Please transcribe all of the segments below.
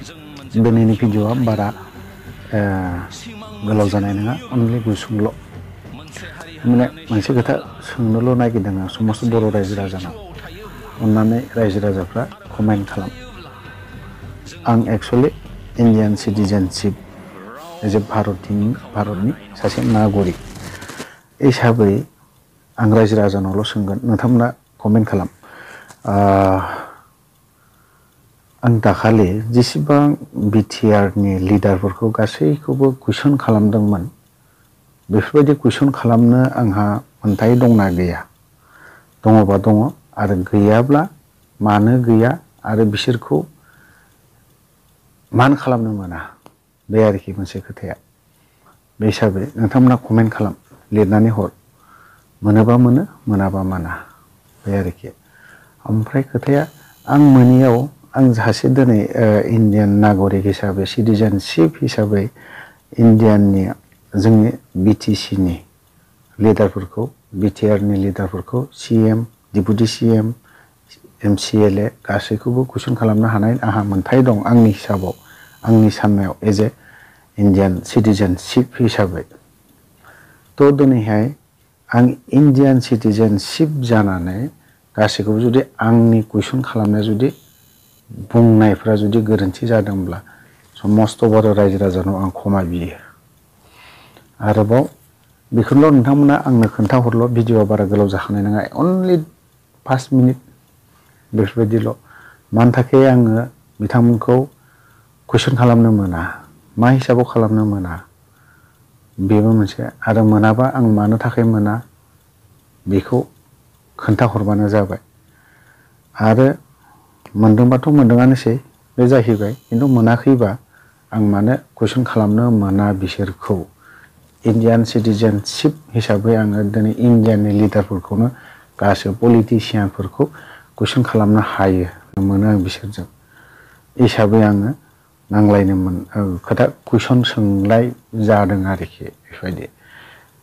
दिनैनि भिडिअआ बारा गोलाव जानाय नङा अनलि गुसुंल' माने मोनसे खोथा सोंनोल' नागिरदों आं समस्त बर' रायजो राजानाव अननानै रायजो राजाफ्रा कमेन्ट खालाम आं एक्सुअलि इन्डियान सिटिजेनशिप एज ए भारतनि सासे नागरिक हिसाबै आं रायजो राजानावल' सोंगोन नोंथांमोना कमेन्ट खालाम आं दाखालि जेसेबां बिटिआरनि लिडारफोरखौ गासैखौबो कुइसन खालामदोंमोन बेफोरबायदि कुइसन खालामनो आंहा मोन्थाय दंना गैया दङबा दङ आरो गैयाब्ला मानो गैया आरो बिसोरखौ मान खालामनो मोना बे आरोखि मोनसे खोथाया बे हिसाबै नोंथांमोना कमेन्ट खालाम लिरनानै हर मोनोबा मोनो मोनाबा मोना बे आरोखि ओमफ्राय खोथाया आं मोनियाव आं सासे दिनै इन्डियान नागरिक हिसाबै सिटिजेनशिप हिसाबै इन्डियाननि जोंनि बिटिसिनि लिडारफोरखौ बिटिआरनि लिडारफोरखौ सिएम डिपुटि सिएम एमसिएलए गासैखौबो कुइसन खालामनो हानाय आंहा मोन्थाय दं आंनि हिसाबाव आंनि साननायाव एज ए इन्डियान सिटिजेनशिप हिसाबै थ' दिनैहाय आं इन्डियान सिटिजेनशिप जानानै गासैखौबो जुदि आंनि कुइसन खालामनाया जुदि बुंनायफ्रा जुदि गोरोन्थि जादोंब्ला समस्त बर' रायजो राजानाव आं क्षमा बियो आरोबाव बेखौल' नोंथांमोना आंनो खोन्थाहरल' भिडिअआ बारा गोलाव जाखानाय नङा अनलि 5 मिनिट बेफोरबायदिल' मानि थाखाय आङो बिथांमोनखौ कुइसन खालामनो मोना मा हिसाबाव खालामनो मोना बेबो मोनसे आरो मोनाबा आं मानो थाखाय मोना बेखौ खोन्थाहरबानो जाबाय आरो मोनदोंबाथ' मोनदोंआनोसै बे जाहैबाय खिन्थु मोनाखैबा आं मानो कुइसन खालामनो मोना बिसोरखौ इन्डियान सिटिजेनशिप हिसाबै आङो दिनै इन्डियानि लिडारफोरखौनो गासै पलिटिसियानफोरखौ कुइसन खालामनो हायो मोनो आं बिसोरजों हिसाबै आङो नांलायनो खोथा कुइसन सोंलाय जादों आरोखि बेबायदि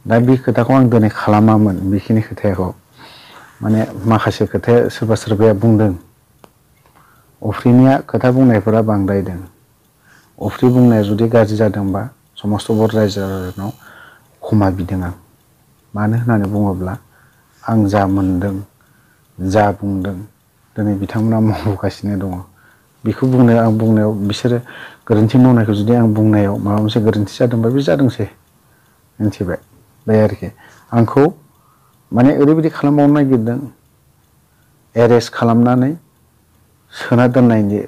दा बे खोथाखौ आं दिनै खालामामोन बेखिनि खोथाखौ माने माखासे खोथाया सोरबा सोरबाया बुंदों अफ्रिनिया खोथा बुंनायफोरा बांद्रायदों अफ्रि बुंनाया जुदि गाज्रि जादोंबा समस्त बर' रायजो राजानाव क्षमा बिदों आं मानो होननानै बुङोब्ला आं जा मोनदों जा बुंदों दिनै बिथांमोना मावगासिनो दङ बेखौ आं बुंनायाव बिसोरो गोरोन्थि मावनायखौ जुदि आं बुंनायाव माबा मोनसे गोरोन्थि जादोंबा बे जादोंसै मिन्थिबाय बे आरोखि आंखौ माने ओरैबायदि खालामबावनो नागिरदों एरेस्ट खालामनानै सोना दोननायनि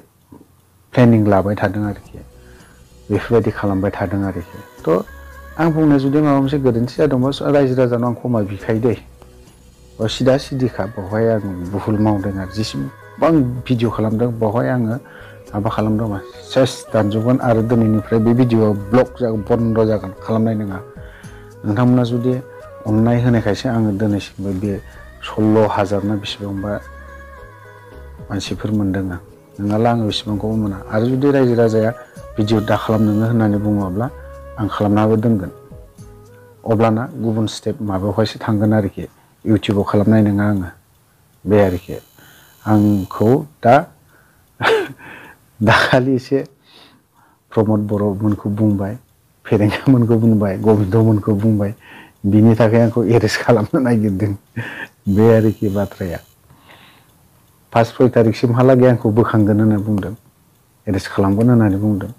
प्लेनिं लाबाय थादों आरोखि बेफोरबायदि खालामबाय थादों आरोखि थ' आं बुंनाय जुदि माबा मोनसे गोरोन्थि जादोंबा रायजो राजानाव आं क्षमा बिखायो दै सिदा सिदिखा बेवहाय आं भुल मावदों आरो जेसेबां भिडिअ खालामदों बेवहाय आङो माबा खालामदोंमोन सेस दानजोबगोन आरो दिनैनिफ्राय बे भिडिअआ ब्लक जागोन बन्द' जागोन खालामनाय नङा नोंथांमोना जुदि अननाय होनायखायसो आङो दिनैसिमबो बे 16,000 ना बेसेबांबा मानसिफोर मोनदों आं नङाब्ला आङो बेसेबांखौबो मोना आरो जुदि रायजो राजाया भिडिअ दा खालामनोङो होननानै बुङोब्ला आं खालामनाबो दोनगोन अब्लाना गुबुन स्टेप माबायावहायसो थांगोन आरोखि इउटुबाव खालामनाय नङा आङो बे आरोखि आंखौ दा दाखालि एसे प्रमद बर'मोनखौ बुंबाय फेरेंगामोनखौ बुंबाय गबिन्दमोनखौ बुंबाय बिनि थाखाय आंखौ एरेस्ट खालामनो नागिरदों बे आरोखि बाथ्राया 5-6 तारिखसिमहालागै आंखौ बोखांगोन होनना बुंदों एरेस्ट खालामगोन होननानै बुंदों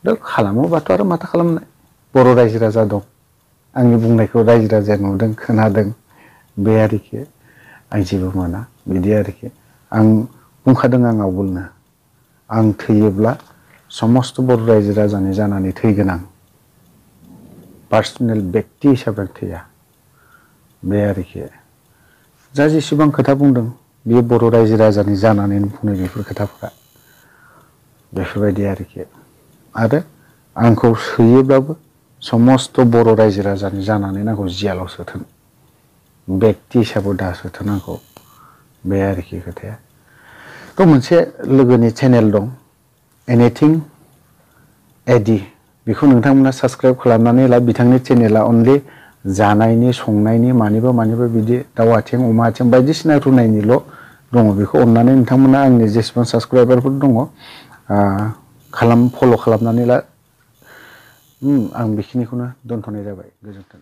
दा खालामोबाथ' आरो माथो खालामनाय बर' रायजो राजा दं आंनि बुंनायखौ रायजो राजाया नुदों खोनादों बे आरोखि आं जेबो मोना बिदि आरोखि आं बुंखादों आं आवगोलनो आं थैयोब्ला समस्त बर' रायजो राजानि जानानै थैगोन आं पार्सनेल बेक्ति हिसाबै थैया बे आरोखि जा जेसेबां खोथा बुंदों बेयो बर' रायजो राजानि जानानै बुंनाय बेफोर खोथाफोरा बेफोरबायदि आरोखि आरो आंखौ सोयोब्लाबो समस्त बर' रायजो राजानि जानानै आंखौ जेलाव सोथों बेक्ति हिसाबै दा सोथों आंखौ बे आरोखि खोथाया थ' मोनसे लोगोनि चेनेल दं एनिथिं एडि बेखौ नोंथांमोना साबस्क्राइब खालामनानै ला बिथांनि चेनेला अनलि जानायनि संनायनि मानिबा बिदि दाउ आथिं अमा आथिं बायदिसिना रुनायनिल' दङ बेखौ अननानै नोंथांमोना आंनि जेसेबां साबस्क्राइबारफोर दङ फल' खालामनानै ला आं बेखिनिखौनो दोनथ'नाय जाबाय। गोजोन्थों।